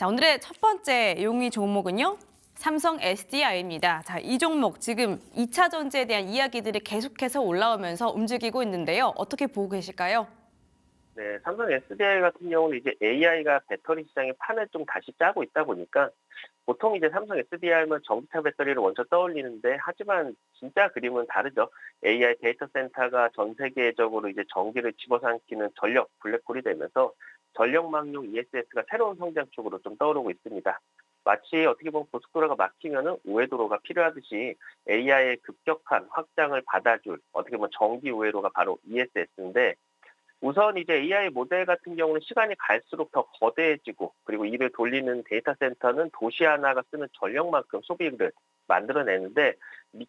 자, 오늘의 첫 번째 용의 종목은요. 삼성 SDI입니다. 자, 이 종목 지금 2차 전지에 대한 이야기들이 계속해서 올라오면서 움직이고 있는데요. 어떻게 보고 계실까요? 네, 삼성 SDI 같은 경우는 이제 AI가 배터리 시장의 판을 좀 다시 짜고 있다 보니까 보통 이제 삼성 SDI 하면 전기차 배터리를 먼저 떠올리는데 하지만 진짜 그림은 다르죠. AI 데이터 센터가 전 세계적으로 이제 전기를 집어삼키는 전력 블랙홀이 되면서 전력망용 ESS가 새로운 성장축으로 좀 떠오르고 있습니다. 마치 어떻게 보면 고속도로가 막히면은 우회도로가 필요하듯이 AI의 급격한 확장을 받아줄 어떻게 보면 전기 우회로가 바로 ESS인데 우선 이제 AI 모델 같은 경우는 시간이 갈수록 더 거대해지고 그리고 이를 돌리는 데이터 센터는 도시 하나가 쓰는 전력만큼 소비를 만들어내는데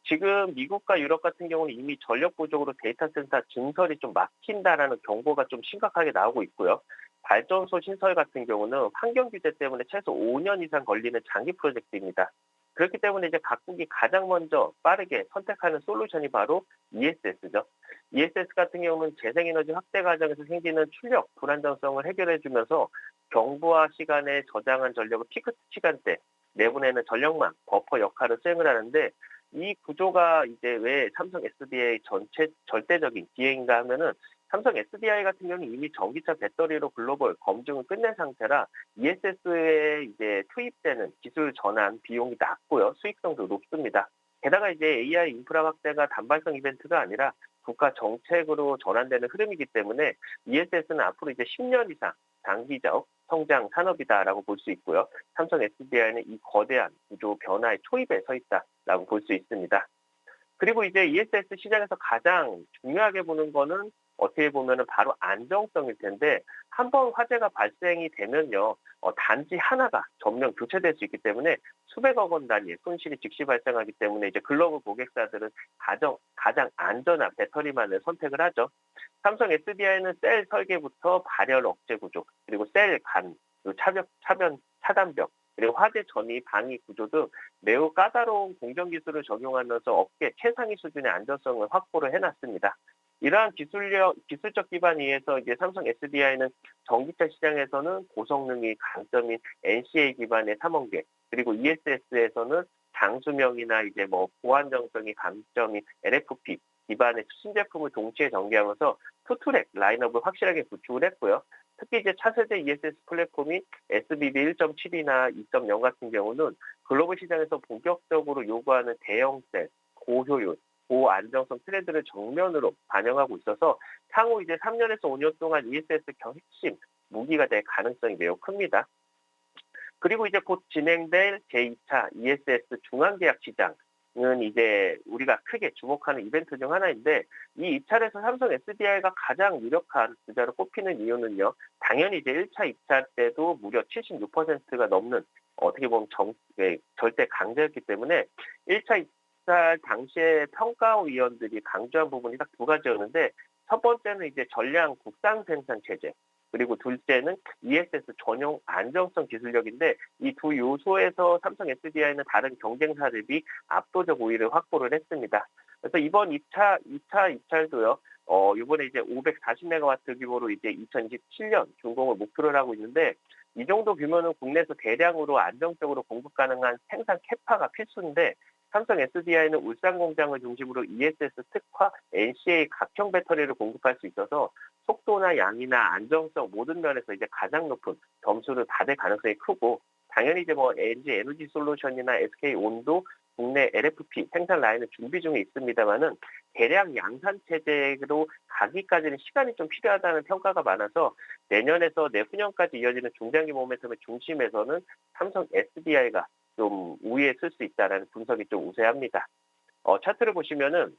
지금 미국과 유럽 같은 경우는 이미 전력 부족으로 데이터 센터 증설이 좀 막힌다라는 경고가 좀 심각하게 나오고 있고요. 발전소 신설 같은 경우는 환경 규제 때문에 최소 5년 이상 걸리는 장기 프로젝트입니다. 그렇기 때문에 이제 각국이 가장 먼저 빠르게 선택하는 솔루션이 바로 ESS죠. ESS 같은 경우는 재생에너지 확대 과정에서 생기는 출력 불안정성을 해결해주면서 경부하 시간에 저장한 전력을 피크 시간대 내보내는 전력망 버퍼 역할을 수행을 하는데 이 구조가 이제 왜 삼성 SDI 전체 절대적인 기회인가 하면은 삼성 SDI 같은 경우는 이미 전기차 배터리로 글로벌 검증을 끝낸 상태라 ESS에 이제 투입되는 기술 전환 비용이 낮고요. 수익성도 높습니다. 게다가 이제 AI 인프라 확대가 단발성 이벤트가 아니라 국가 정책으로 전환되는 흐름이기 때문에 ESS는 앞으로 이제 10년 이상 장기적 성장 산업이다라고 볼 수 있고요. 삼성 SDI는 이 거대한 구조 변화의 초입에 서 있다라고 볼 수 있습니다. 그리고 이제 ESS 시장에서 가장 중요하게 보는 거는 어떻게 보면은 바로 안정성일 텐데 한 번 화재가 발생이 되면요. 단지 하나가 전면 교체될 수 있기 때문에 수백억 원 단위의 손실이 즉시 발생하기 때문에 이제 글로벌 고객사들은 가장 안전한 배터리만을 선택을 하죠. 삼성 SDI는 셀 설계부터 발열 억제 구조, 그리고 셀 간, 그리고 차단벽, 그리고 화재 전이 방위 구조 등 매우 까다로운 공정 기술을 적용하면서 업계 최상위 수준의 안전성을 확보를 해놨습니다. 이러한 기술적 기반에 의해서 이제 삼성 SDI는 전기차 시장에서는 고성능이 강점인 NCA 기반의 탐험계, 그리고 ESS에서는 장수명이나 이제 뭐 보안정성이 강점인 LFP 기반의 신제품을 동시에 전개하면서 투트랙 라인업을 확실하게 구축을 했고요. 특히 이제 차세대 ESS 플랫폼인 SBB 1.7이나 2.0 같은 경우는 글로벌 시장에서 본격적으로 요구하는 대형셀, 고효율, 고안정성 트렌드를 정면으로 반영하고 있어서 향후 이제 3년에서 5년 동안 ESS 핵심 무기가 될 가능성이 매우 큽니다. 그리고 이제 곧 진행될 제2차 ESS 중앙계약 시장은 이제 우리가 크게 주목하는 이벤트 중 하나인데 이 입찰에서 삼성 SDI가 가장 유력한 주자로 꼽히는 이유는요. 당연히 이제 1차 입찰 때도 무려 76%가 넘는 어떻게 보면 절대 강자였기 때문에 1차 입찰 당시에 평가위원들이 강조한 부분이 딱 두 가지였는데 첫 번째는 이제 전량 국산 생산 체제, 그리고 둘째는 ESS 전용 안정성 기술력인데 이 두 요소에서 삼성 SDI는 다른 경쟁사 대비 압도적 우위를 확보를 했습니다. 그래서 이번 2차 입찰도요. 이번에 이제 540메가와트 규모로 이제 2027년 준공을 목표를 하고 있는데 이 정도 규모는 국내에서 대량으로 안정적으로 공급 가능한 생산 캐파가 필수인데 삼성 SDI는 울산 공장을 중심으로 ESS 특화 NCA 각형 배터리를 공급할 수 있어서 속도나 양이나 안정성 모든 면에서 이제 가장 높은 점수를 받을 가능성이 크고 당연히 이제 뭐 LG 에너지 솔루션이나 SK 온도 국내 LFP 생산 라인은 준비 중에 있습니다만은 대량 양산 체제로 가기까지는 시간이 좀 필요하다는 평가가 많아서 내년에서 내후년까지 이어지는 중장기 모멘텀의 중심에서는 삼성 SDI가 좀 우위에 쓸 수 있다라는 분석이 좀 우세합니다. 차트를 보시면은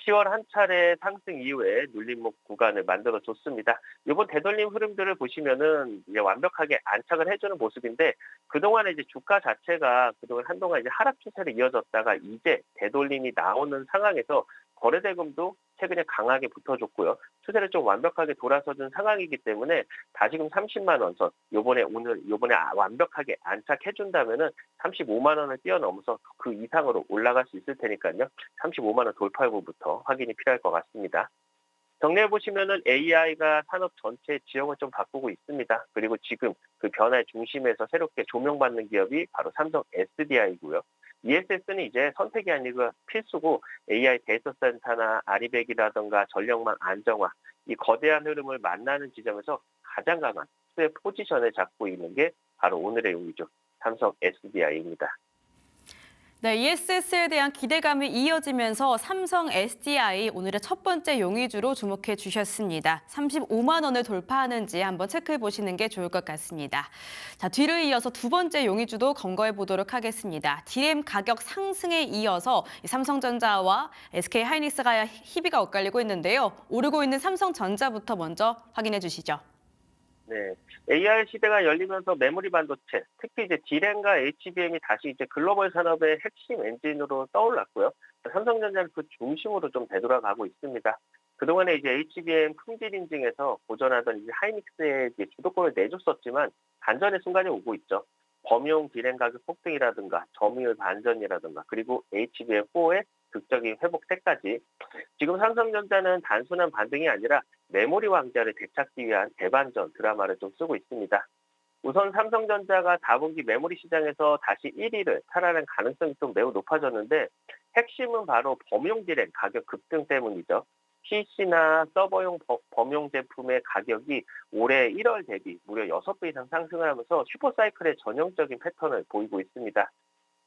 10월 한 차례 상승 이후에 눌림목 구간을 만들어 줬습니다. 이번 되돌림 흐름들을 보시면은 이제 완벽하게 안착을 해주는 모습인데 그동안에 이제 주가 자체가 그동안 한동안 이제 하락 추세를 이어졌다가 이제 되돌림이 나오는 상황에서 거래대금도 최근에 강하게 붙어줬고요. 추세를 좀 완벽하게 돌아서준 상황이기 때문에 다시금 30만 원 선, 요번에 완벽하게 안착해준다면은 35만 원을 뛰어넘어서 그 이상으로 올라갈 수 있을 테니까요. 35만 원 돌파 부부터 확인이 필요할 것 같습니다. 정리해 보시면은 AI가 산업 전체 지형을 좀 바꾸고 있습니다. 그리고 지금 그 변화의 중심에서 새롭게 조명받는 기업이 바로 삼성 SDI고요. ESS는 이제 선택이 아니고 필수고 AI 데이터 센터나 아리백이라든가 전력망 안정화 이 거대한 흐름을 만나는 지점에서 가장 강한 수의 포지션을 잡고 있는 게 바로 오늘의 용이죠. 삼성 SDI입니다. 네, ESS에 대한 기대감이 이어지면서 삼성 SDI 오늘의 첫 번째 용의주로 주목해 주셨습니다. 35만 원을 돌파하는지 한번 체크해 보시는 게 좋을 것 같습니다. 자, 뒤를 이어서 두 번째 용의주도 검거해 보도록 하겠습니다. DRAM 가격 상승에 이어서 삼성전자와 SK하이닉스가 희비가 엇갈리고 있는데요. 오르고 있는 삼성전자부터 먼저 확인해 주시죠. 네. AI 시대가 열리면서 메모리 반도체, 특히 이제 D램과 HBM이 다시 이제 글로벌 산업의 핵심 엔진으로 떠올랐고요. 삼성전자는 그 중심으로 좀 되돌아가고 있습니다. 그동안에 이제 HBM 품질 인증에서 보전하던 이제 하이닉스의 이제 주도권을 내줬었지만 반전의 순간이 오고 있죠. 범용 D램 가격 폭등이라든가 점유율 반전이라든가 그리고 HBM4의 극적인 회복세까지 지금 삼성전자는 단순한 반등이 아니라 메모리 왕자를 되찾기 위한 대반전 드라마를 좀 쓰고 있습니다. 우선 삼성전자가 4분기 메모리 시장에서 다시 1위를 탈환할 가능성이 좀 매우 높아졌는데 핵심은 바로 범용 디램 가격 급등 때문이죠. PC나 서버용 범용 제품의 가격이 올해 1월 대비 무려 6배 이상 상승을 하면서 슈퍼사이클의 전형적인 패턴을 보이고 있습니다.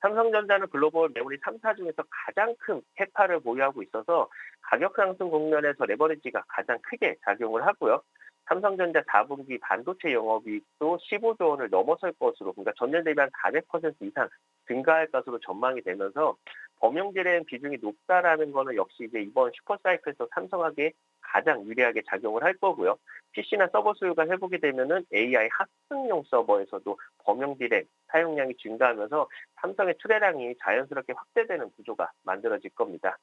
삼성전자는 글로벌 메모리 3사 중에서 가장 큰 캐파를 보유하고 있어서 가격 상승 국면에서 레버리지가 가장 크게 작용을 하고요. 삼성전자 4분기 반도체 영업이익도 15조 원을 넘어설 것으로, 그러니까 전년 대비 한 400% 이상 증가할 것으로 전망이 되면서 범용디램 비중이 높다라는 거는 역시 이제 이번 슈퍼사이클에서 삼성에게 가장 유리하게 작용을 할 거고요. PC나 서버 수요가 회복이 되면은 AI 학습용 서버에서도 범용 디램 사용량이 증가하면서 삼성의 출하량이 자연스럽게 확대되는 구조가 만들어질 겁니다.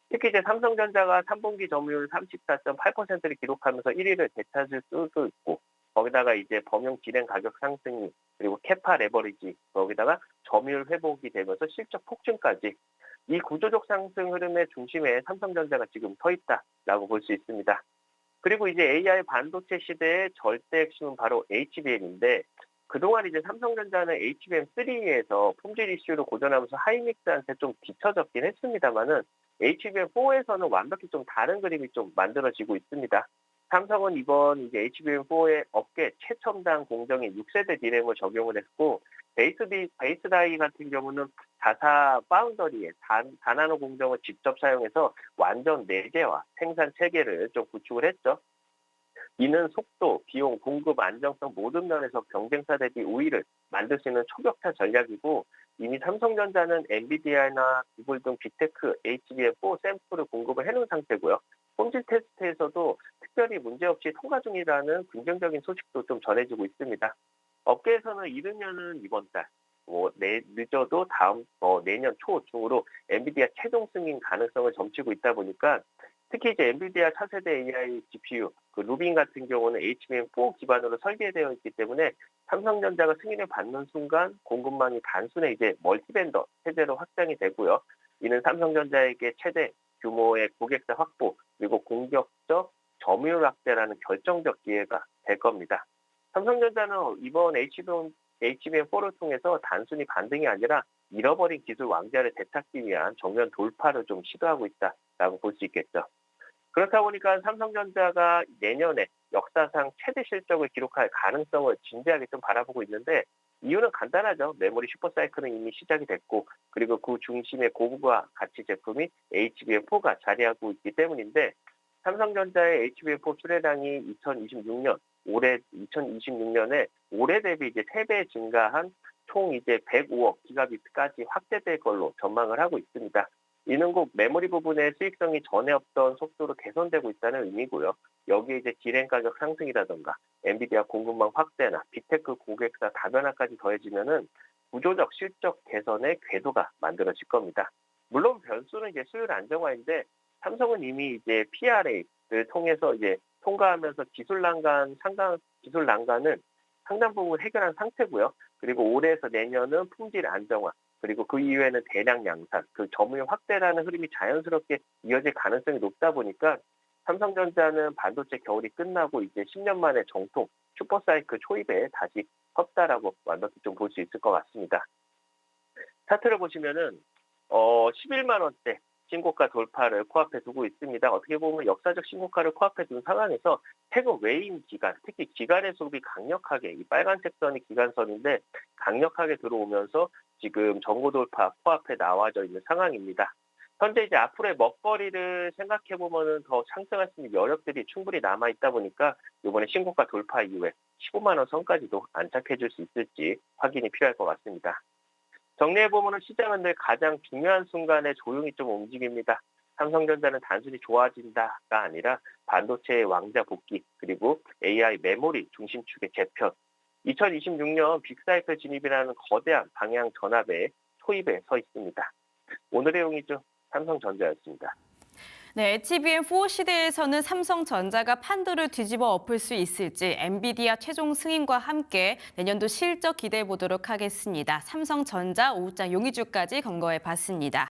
특히 이제 삼성전자가 3분기 점유율 34.8%를 기록하면서 1위를 되찾을 수도 있고, 거기다가 이제 범용 디램 가격 상승이 그리고 캐파 레버리지, 거기다가 점유율 회복이 되면서 실적 폭증까지 이 구조적 상승 흐름의 중심에 삼성전자가 지금 서 있다라고 볼 수 있습니다. 그리고 이제 AI 반도체 시대의 절대 핵심은 바로 HBM인데 그동안 이제 삼성전자는 HBM3에서 품질 이슈로 고전하면서 하이닉스한테 좀 뒤처졌긴 했습니다만은 HBM4에서는 완벽히 좀 다른 그림이 좀 만들어지고 있습니다. 삼성은 이번 이제 HBM4의 업계 최첨단 공정인 6세대 디램을 적용을 했고 베이스 다이 같은 경우는 자사 파운더리의 다나노 공정을 직접 사용해서 완전 내재화 생산 체계를 좀 구축을 했죠. 이는 속도, 비용, 공급 안정성 모든 면에서 경쟁사 대비 우위를 만들 수 있는 초격차 전략이고 이미 삼성전자는 엔비디아나 구글 등 빅테크 HBM4 샘플을 공급을 해놓은 상태고요. 품질 테스트에서도 특별히 문제없이 통과 중이라는 긍정적인 소식도 좀 전해지고 있습니다. 업계에서는 이르면은 이번 달, 늦어도 내년 초 중으로 엔비디아 최종 승인 가능성을 점치고 있다 보니까 특히 이제 엔비디아 차세대 AI GPU, 그 루빈 같은 경우는 HBM4 기반으로 설계되어 있기 때문에 삼성전자가 승인을 받는 순간 공급망이 단순히 이제 멀티벤더 체제로 확장이 되고요. 이는 삼성전자에게 최대 규모의 고객사 확보 그리고 공격적 점유율 확대라는 결정적 기회가 될 겁니다. 삼성전자는 이번 HBM4를 통해서 단순히 반등이 아니라 잃어버린 기술 왕자를 되찾기 위한 정면 돌파를 좀 시도하고 있다라고 볼 수 있겠죠. 그렇다 보니까 삼성전자가 내년에 역사상 최대 실적을 기록할 가능성을 진지하게 좀 바라보고 있는데 이유는 간단하죠. 메모리 슈퍼사이클은 이미 시작이 됐고 그리고 그 중심에 고부가 가치 제품이 HBM4가 자리하고 있기 때문인데 삼성전자의 HBM4 출하량이 2026년에 올해 대비 이제 3배 증가한 총 이제 105억 기가비트까지 확대될 걸로 전망을 하고 있습니다. 이는 곧 메모리 부분의 수익성이 전에 없던 속도로 개선되고 있다는 의미고요. 여기에 이제 디램 가격 상승이라던가 엔비디아 공급망 확대나 빅테크 고객사 다변화까지 더해지면은 구조적 실적 개선의 궤도가 만들어질 겁니다. 물론 변수는 이제 수율 안정화인데 삼성은 이미 이제 PRA를 통해서 이제 통과하면서 기술 난간을 상당 부분 해결한 상태고요. 그리고 올해에서 내년은 품질 안정화, 그리고 그 이후에는 대량 양산, 그 점유율 확대라는 흐름이 자연스럽게 이어질 가능성이 높다 보니까 삼성전자는 반도체 겨울이 끝나고 이제 10년 만에 정통 슈퍼사이클 초입에 다시 섰다라고 완벽히 좀 볼 수 있을 것 같습니다. 차트를 보시면은 11만 원대 신고가 돌파를 코앞에 두고 있습니다. 어떻게 보면 역사적 신고가를 코앞에 둔 상황에서 최근 외인 기간, 특히 기간의 수급이 강력하게 이 빨간색 선이 기간선인데 강력하게 들어오면서 지금 전고 돌파 코앞에 나와져 있는 상황입니다. 현재 이제 앞으로의 먹거리를 생각해 보면은 더 상승할 수 있는 여력들이 충분히 남아 있다 보니까 이번에 신고가 돌파 이후에 15만 원 선까지도 안착해 줄 수 있을지 확인이 필요할 것 같습니다. 정리해보면 시장은 늘 가장 중요한 순간에 조용히 좀 움직입니다. 삼성전자는 단순히 좋아진다가 아니라 반도체의 왕자 복귀, 그리고 AI 메모리 중심축의 재편, 2026년 빅사이클 진입이라는 거대한 방향 전압의 초입에 서 있습니다. 오늘의 용의주 삼성전자였습니다. 네, HBM4 시대에서는 삼성전자가 판도를 뒤집어 엎을 수 있을지 엔비디아 최종 승인과 함께 내년도 실적 기대해 보도록 하겠습니다. 삼성전자 오후장 용의주까지 검거해 봤습니다.